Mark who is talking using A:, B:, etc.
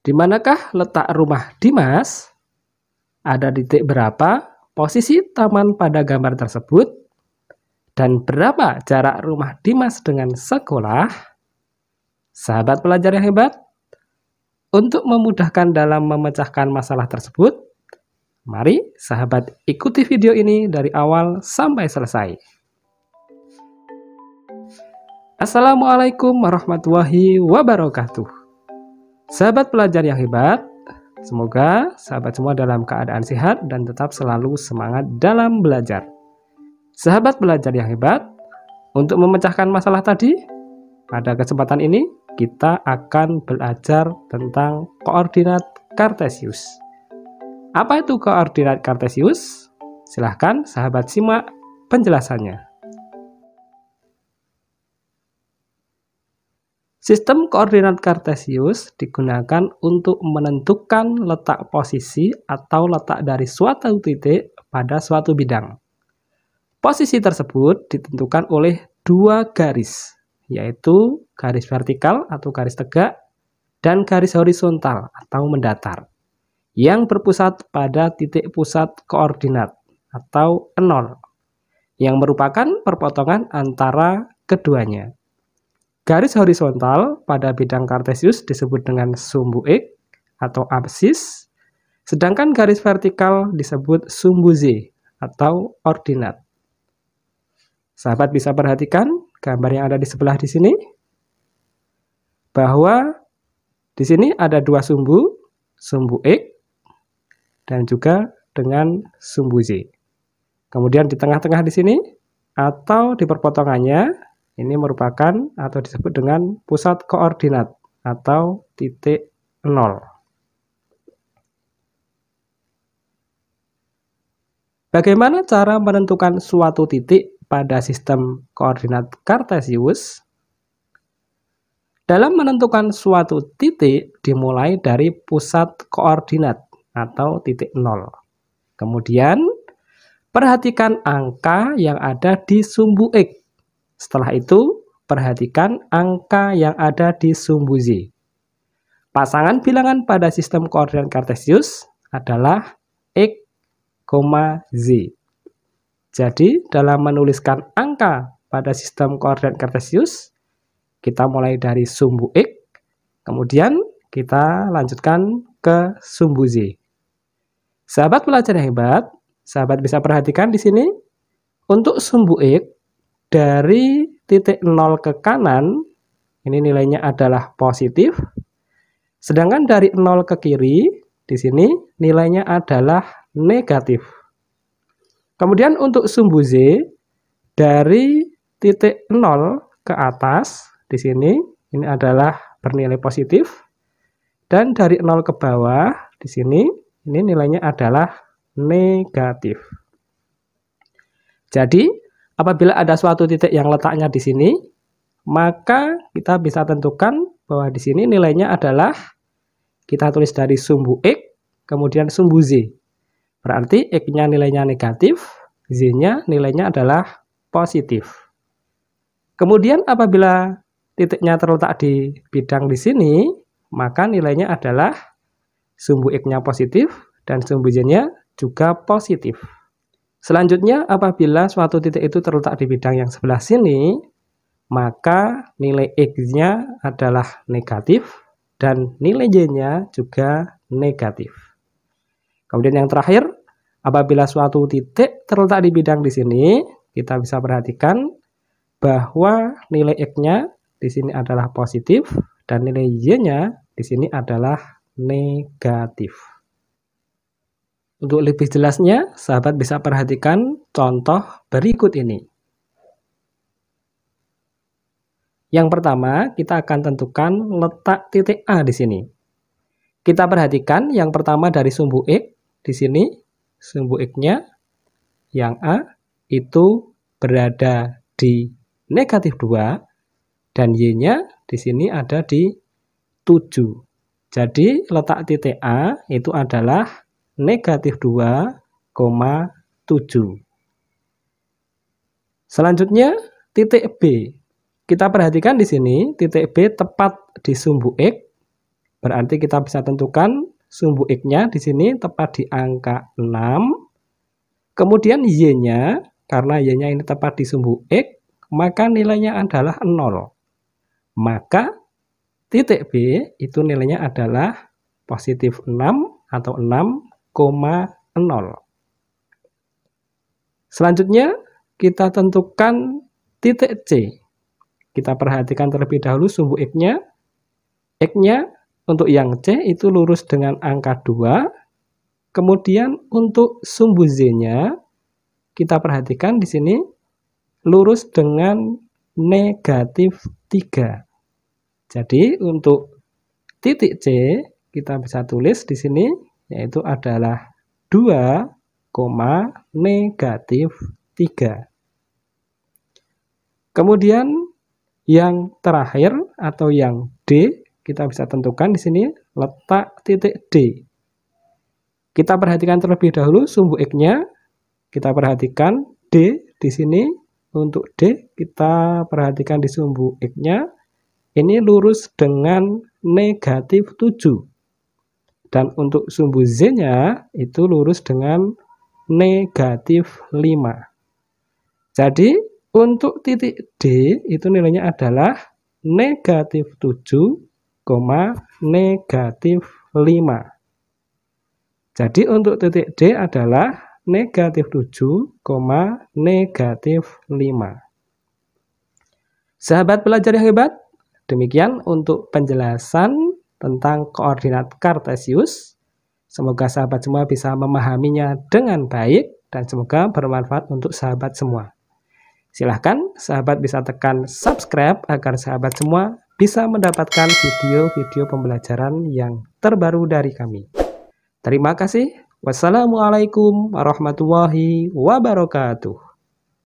A: Di manakah letak rumah Dimas? Ada titik berapa posisi taman pada gambar tersebut? Dan berapa jarak rumah Dimas dengan sekolah? Sahabat pelajar yang hebat, untuk memudahkan dalam memecahkan masalah tersebut, mari sahabat ikuti video ini dari awal sampai selesai. Assalamualaikum warahmatullahi wabarakatuh. Sahabat pelajar yang hebat, semoga sahabat semua dalam keadaan sehat dan tetap selalu semangat dalam belajar. Sahabat pelajar yang hebat, untuk memecahkan masalah tadi, pada kesempatan ini kita akan belajar tentang koordinat kartesius. Apa itu koordinat kartesius? Silahkan sahabat simak penjelasannya. Sistem koordinat kartesius digunakan untuk menentukan letak posisi atau letak dari suatu titik pada suatu bidang. Posisi tersebut ditentukan oleh dua garis, yaitu garis vertikal atau garis tegak dan garis horizontal atau mendatar, yang berpusat pada titik pusat koordinat atau 0, yang merupakan perpotongan antara keduanya. Garis horizontal pada bidang kartesius disebut dengan sumbu X atau absis, sedangkan garis vertikal disebut sumbu Z atau ordinat. Sahabat bisa perhatikan gambar yang ada di sebelah di sini, bahwa di sini ada dua sumbu X dan juga dengan sumbu Z. Kemudian di tengah-tengah di sini atau di perpotongannya, ini merupakan atau disebut dengan pusat koordinat atau titik 0. Bagaimana cara menentukan suatu titik pada sistem koordinat kartesius? Dalam menentukan suatu titik dimulai dari pusat koordinat atau titik 0. Kemudian perhatikan angka yang ada di sumbu X. Setelah itu, perhatikan angka yang ada di sumbu Z. Pasangan bilangan pada sistem koordinat kartesius adalah X, Z. Jadi, dalam menuliskan angka pada sistem koordinat kartesius, kita mulai dari sumbu X, kemudian kita lanjutkan ke sumbu Z. Sahabat pelajar yang hebat, sahabat bisa perhatikan di sini, untuk sumbu X, dari titik 0 ke kanan, ini nilainya adalah positif. Sedangkan dari 0 ke kiri, di sini nilainya adalah negatif. Kemudian untuk sumbu Z, dari titik 0 ke atas, di sini ini adalah bernilai positif. Dan dari 0 ke bawah, di sini ini nilainya adalah negatif. Jadi, apabila ada suatu titik yang letaknya di sini, maka kita bisa tentukan bahwa di sini nilainya adalah, kita tulis dari sumbu X, kemudian sumbu Z. Berarti X-nya nilainya negatif, Z-nya nilainya adalah positif. Kemudian apabila titiknya terletak di bidang di sini, maka nilainya adalah sumbu X-nya positif dan sumbu Z-nya juga positif. Selanjutnya, apabila suatu titik itu terletak di bidang yang sebelah sini, maka nilai X-nya adalah negatif dan nilai Y-nya juga negatif. Kemudian yang terakhir, apabila suatu titik terletak di bidang di sini, kita bisa perhatikan bahwa nilai X-nya di sini adalah positif dan nilai Y-nya di sini adalah negatif. Untuk lebih jelasnya, sahabat bisa perhatikan contoh berikut ini. Yang pertama, kita akan tentukan letak titik A di sini. Kita perhatikan yang pertama dari sumbu X, di sini sumbu X-nya yang A itu berada di negatif 2 dan Y-nya di sini ada di 7. Jadi letak titik A itu adalah negatif 2,7. Selanjutnya titik B. Kita perhatikan di sini titik B tepat di sumbu X Berarti kita bisa tentukan sumbu X-nya di sini tepat di angka 6. Kemudian Y-nya, karena Y-nya ini tepat di sumbu X, maka nilainya adalah 0. Maka titik B itu nilainya adalah positif 6 atau 6,0. Selanjutnya kita tentukan titik C. Kita perhatikan terlebih dahulu sumbu X-nya. X-nya untuk yang C itu lurus dengan angka 2. Kemudian untuk sumbu Z-nya kita perhatikan di sini lurus dengan negatif 3. Jadi untuk titik C kita bisa tulis di sini yaitu adalah 2, negatif 3. Kemudian yang terakhir atau yang D kita bisa tentukan di sini letak titik D. Kita perhatikan terlebih dahulu sumbu X-nya. Kita perhatikan D di sini. Untuk D kita perhatikan di sumbu X-nya. Ini lurus dengan negatif 7. Dan untuk sumbu Z-nya itu lurus dengan negatif 5. Jadi untuk titik D itu nilainya adalah negatif 7, negatif 5. Jadi untuk titik D adalah negatif 7, negatif 5. Sahabat belajar yang hebat, demikian untuk penjelasan tentang koordinat kartesius. Semoga sahabat semua bisa memahaminya dengan baik dan semoga bermanfaat untuk sahabat semua. Silahkan sahabat bisa tekan subscribe agar sahabat semua bisa mendapatkan video-video pembelajaran yang terbaru dari kami. Terima kasih. Wassalamualaikum warahmatullahi wabarakatuh.